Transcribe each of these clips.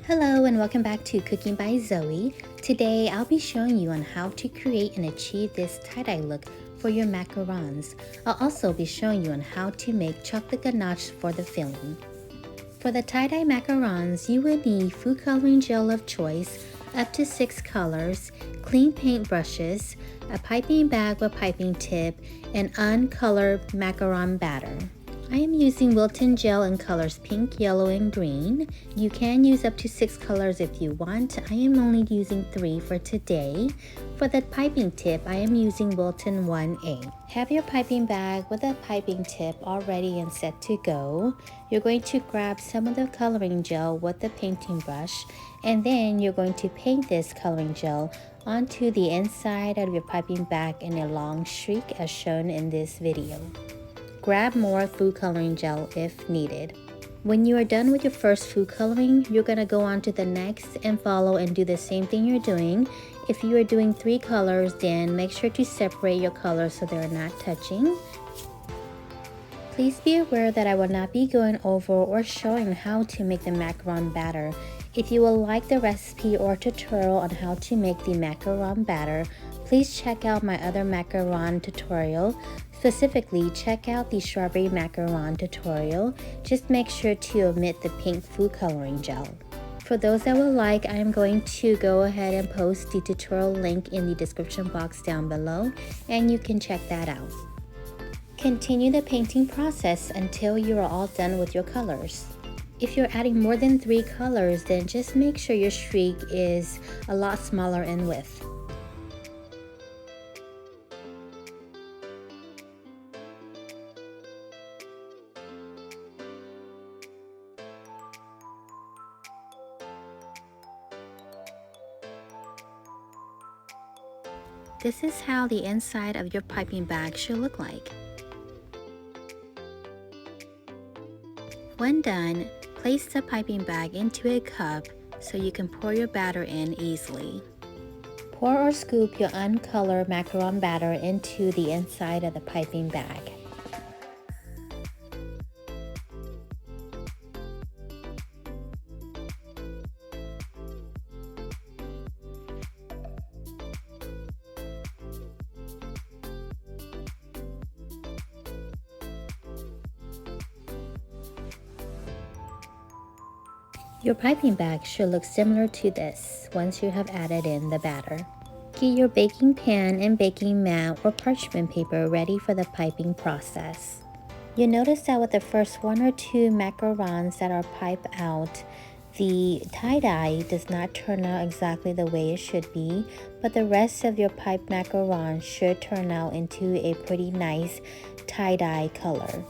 Hello and welcome back to Cooking by Zoe. Today I'll be showing you on how to create and achieve this tie-dye look for your macarons. I'll also be showing you on how to make chocolate ganache for the filling. For the tie-dye macarons, you will need food coloring gel of choice, up to 6 colors, clean paint brushes, a piping bag with piping tip, and uncolored macaron batter. I am using Wilton gel in colors pink, yellow, and green. You can use up to 6 colors if you want. I am only using 3 for today. For the piping tip, I am using Wilton 1A. Have your piping bag with a piping tip all ready and set to go. You're going to grab some of the coloring gel with the painting brush, and then you're going to paint this coloring gel onto the inside of your piping bag in a long streak as shown in this video. Grab more food coloring gel if needed. When you are done with your first food coloring, you're going to go on to the next and follow and do the same thing you're doing. If you are doing 3 colors, then make sure to separate your colors so they're not touching. Please be aware that I will not be going over or showing how to make the macaron batter. If you would like the recipe or tutorial on how to make the macaron batter, please check out my other macaron tutorial. Specifically, check out the strawberry macaron tutorial. Just make sure to omit the pink food coloring gel. For those that would like, I am going to go ahead and post the tutorial link in the description box down below, and you can check that out. Continue the painting process until you are all done with your colors. If you're adding more than 3 colors, then just make sure your streak is a lot smaller in width. This is how the inside of your piping bag should look like. When done, place the piping bag into a cup so you can pour your batter in easily. Pour or scoop your uncolored macaron batter into the inside of the piping bag. Your piping bag should look similar to this once you have added in the batter. Get your baking pan and baking mat or parchment paper ready for the piping process. You'll notice that with the first 1 or 2 macarons that are piped out, the tie-dye does not turn out exactly the way it should be, but the rest of your piped macarons should turn out into a pretty nice tie-dye color.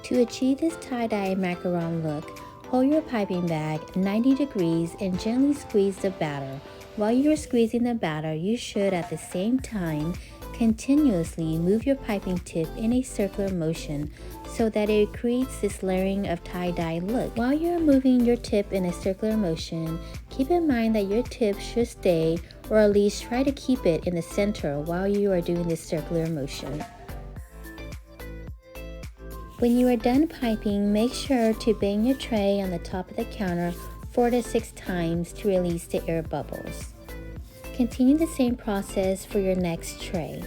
To achieve this tie-dye macaron look, hold your piping bag 90 degrees and gently squeeze the batter. While you are squeezing the batter, you should at the same time continuously move your piping tip in a circular motion so that it creates this layering of tie-dye look. While you are moving your tip in a circular motion, keep in mind that your tip should stay, or at least try to keep it in the center while you are doing this circular motion. When you are done piping, make sure to bang your tray on the top of the counter 4 to 6 times to release the air bubbles. Continue the same process for your next tray.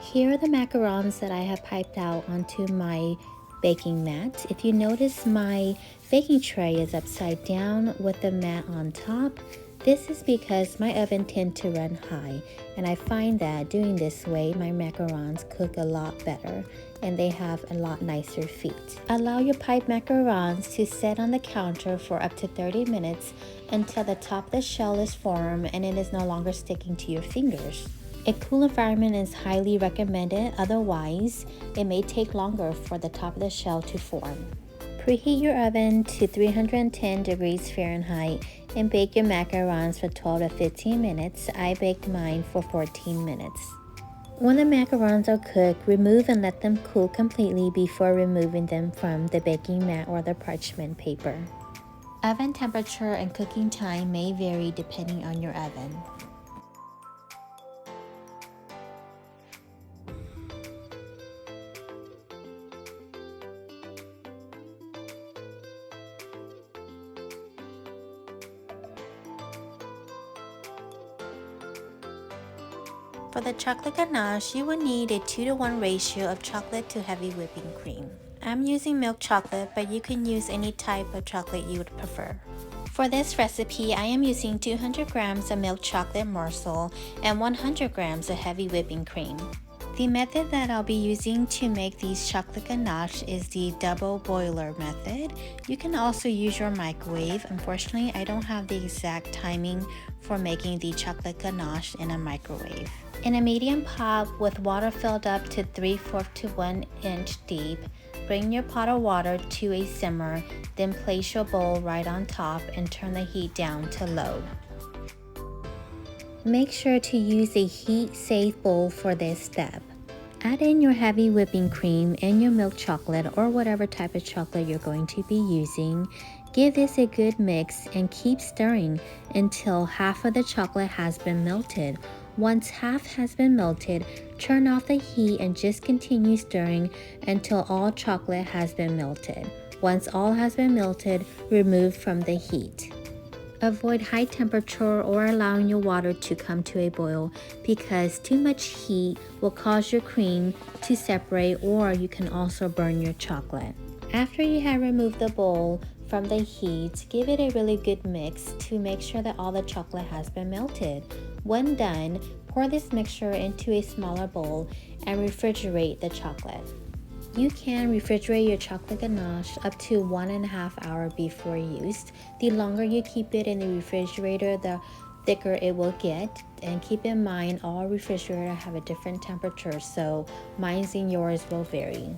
Here are the macarons that I have piped out onto my baking mat. If you notice, my baking tray is upside down with the mat on top. This is because my oven tends to run high, and I find that doing this way, my macarons cook a lot better and they have a lot nicer feet. Allow your piped macarons to sit on the counter for up to 30 minutes until the top of the shell is formed and it is no longer sticking to your fingers. A cool environment is highly recommended, otherwise it may take longer for the top of the shell to form. Preheat your oven to 310 degrees Fahrenheit and bake your macarons for 12 to 15 minutes. I baked mine for 14 minutes. When the macarons are cooked, remove and let them cool completely before removing them from the baking mat or the parchment paper. Oven temperature and cooking time may vary depending on your oven. For the chocolate ganache, you will need a 2-to-1 ratio of chocolate to heavy whipping cream. I'm using milk chocolate, but you can use any type of chocolate you would prefer. For this recipe, I am using 200 grams of milk chocolate morsel and 100 grams of heavy whipping cream. The method that I'll be using to make these chocolate ganache is the double boiler method. You can also use your microwave. Unfortunately, I don't have the exact timing for making the chocolate ganache in a microwave. In a medium pot with water filled up to 3/4 to 1 inch deep, bring your pot of water to a simmer, then place your bowl right on top and turn the heat down to low. Make sure to use a heat-safe bowl for this step. Add in your heavy whipping cream and your milk chocolate or whatever type of chocolate you're going to be using. Give this a good mix and keep stirring until half of the chocolate has been melted. Once half has been melted, turn off the heat and just continue stirring until all chocolate has been melted. Once all has been melted, remove from the heat. Avoid high temperature or allowing your water to come to a boil because too much heat will cause your cream to separate, or you can also burn your chocolate. After you have removed the bowl from the heat, give it a really good mix to make sure that all the chocolate has been melted. When done, pour this mixture into a smaller bowl and refrigerate the chocolate. You can refrigerate your chocolate ganache up to 1.5 hours before use. The longer you keep it in the refrigerator, the thicker it will get. And keep in mind, all refrigerators have a different temperature, so mine's and yours will vary.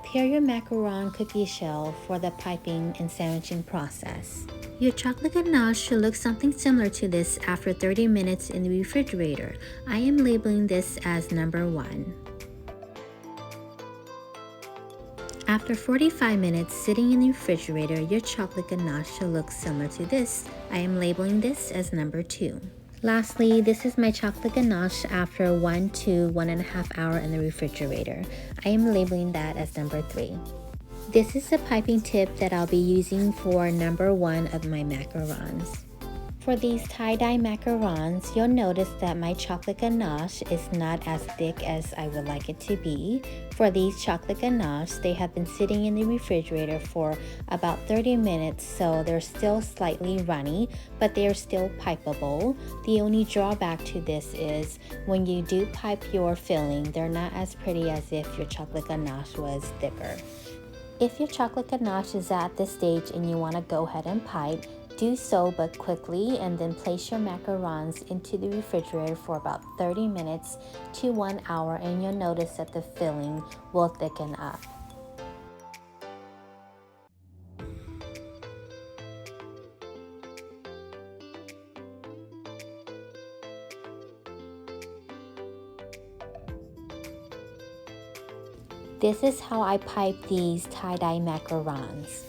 Prepare your macaron cookie shell for the piping and sandwiching process. Your chocolate ganache should look something similar to this after 30 minutes in the refrigerator. I am labeling this as number 1. After 45 minutes sitting in the refrigerator, your chocolate ganache should look similar to this. I am labeling this as number 2. Lastly, this is my chocolate ganache after 1 to 1.5 hours in the refrigerator. I am labeling that as number 3. This is the piping tip that I'll be using for number 1 of my macarons. For these tie-dye macarons, you'll notice that my chocolate ganache is not as thick as I would like it to be. For these chocolate ganache, they have been sitting in the refrigerator for about 30 minutes, so they're still slightly runny, but they are still pipeable. The only drawback to this is when you do pipe your filling, they're not as pretty as if your chocolate ganache was thicker. If your chocolate ganache is at this stage and you want to go ahead and pipe, do so but quickly, and then place your macarons into the refrigerator for about 30 minutes to 1 hour, and you'll notice that the filling will thicken up. This is how I pipe these tie-dye macarons.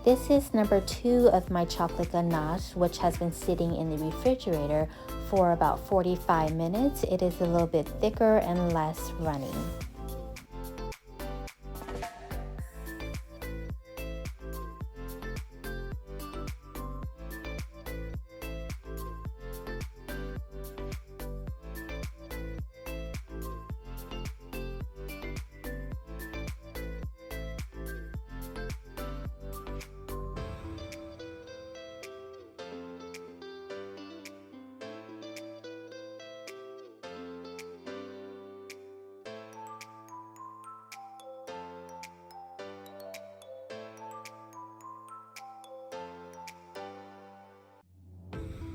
This is number 2 of my chocolate ganache, which has been sitting in the refrigerator for about 45 minutes. It is a little bit thicker and less runny.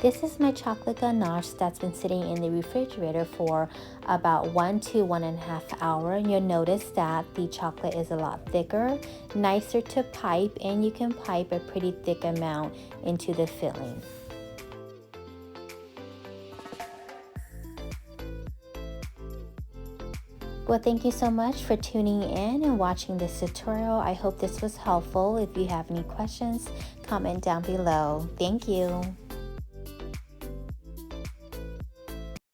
This is my chocolate ganache that's been sitting in the refrigerator for about 1 to 1.5 hours. You'll notice that the chocolate is a lot thicker, nicer to pipe, and you can pipe a pretty thick amount into the filling. Well, thank you so much for tuning in and watching this tutorial. I hope this was helpful. If you have any questions, comment down below. Thank you.